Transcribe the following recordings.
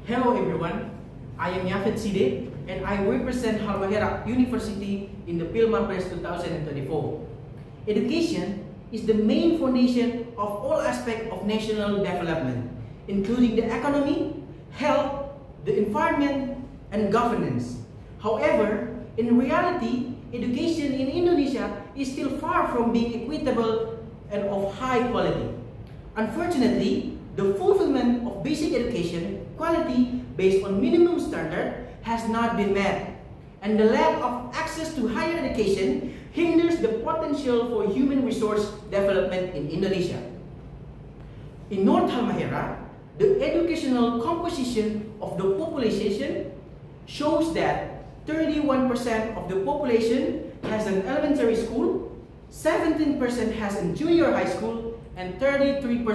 Hello everyone, I am Yafet Side and I represent Halmahera University in the PhilMaPres 2024. Education is the main foundation of all aspects of national development, including the economy, health, the environment, and governance. However, in reality, education in Indonesia is still far from being equitable and of high quality. Unfortunately, the fulfillment of basic education quality based on minimum standard has not been met, and the lack of access to higher education hinders the potential for human resource development in Indonesia. In North Halmahera, the educational composition of the population shows that 31% of the population has an elementary school, 17% has a junior high school, and 33%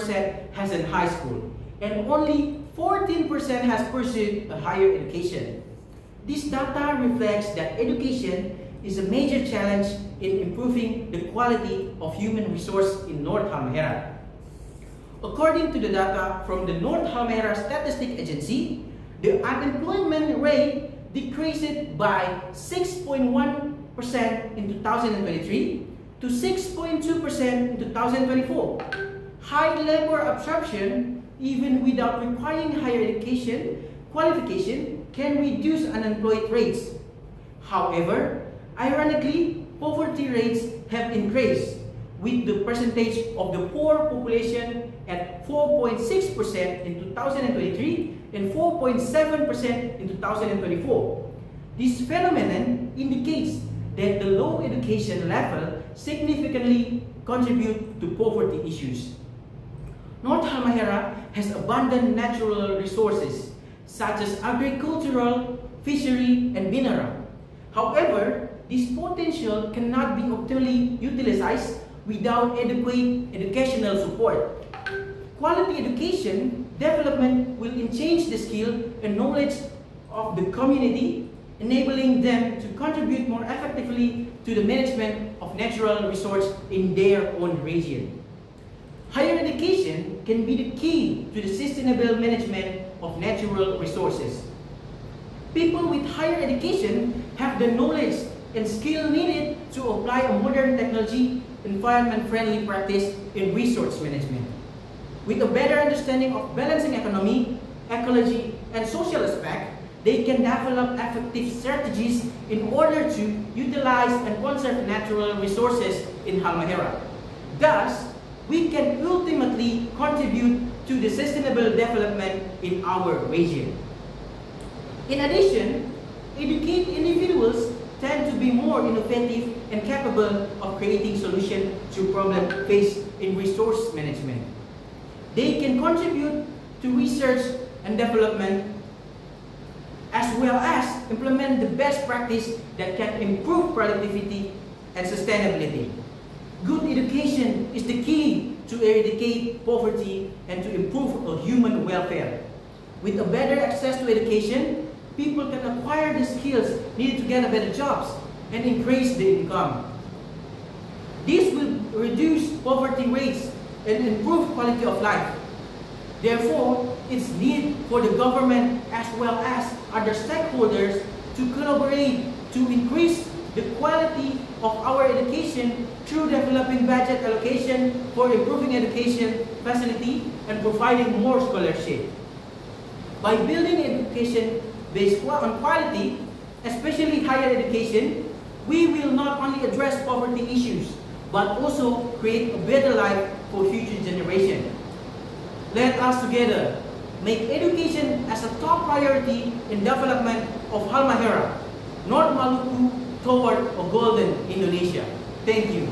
has a high school, and only 14% has pursued a higher education. This data reflects that education is a major challenge in improving the quality of human resource in North Halmahera. According to the data from the North Halmahera Statistic Agency, the unemployment rate decreased by 6.1% in 2023 to 6.2% in 2024. High labor absorption, even without requiring higher education qualification, can reduce unemployment rates. However, ironically, poverty rates have increased, with the percentage of the poor population at 4.6% in 2023 and 4.7% in 2024. This phenomenon indicates that the low education level significantly contribute to poverty issues. North Halmahera has abundant natural resources such as agricultural, fishery, and mineral. However, this potential cannot be optimally utilized without adequate educational support. Quality education development will change the skill and knowledge of the community, enabling them to contribute more effectively to the management of natural resources in their own region. Higher education can be the key to the sustainable management of natural resources. People with higher education have the knowledge and skill needed to apply a modern technology, environment-friendly practice in resource management. With a better understanding of balancing economy, ecology, and social aspect, they can develop effective strategies in order to utilize and conserve natural resources in Halmahera. Thus, we can ultimately contribute to the sustainable development in our region. In addition, educated individuals tend to be more innovative and capable of creating solutions to problems faced in resource management. They can contribute to research and development as well as implement the best practice that can improve productivity and sustainability. Good education is the key to eradicate poverty and to improve human welfare. With a better access to education, people can acquire the skills needed to get better jobs and increase the income. This will reduce poverty rates and improve quality of life. Therefore, it's need for the government as well as other stakeholders to collaborate to increase the quality of our education through developing budget allocation for improving education facility and providing more scholarship. By building education based on quality, especially higher education, we will not only address poverty issues, but also create a better life for future generations. Let us together make education as a top priority in development of Halmahera, North Maluku, toward a golden Indonesia. Thank you.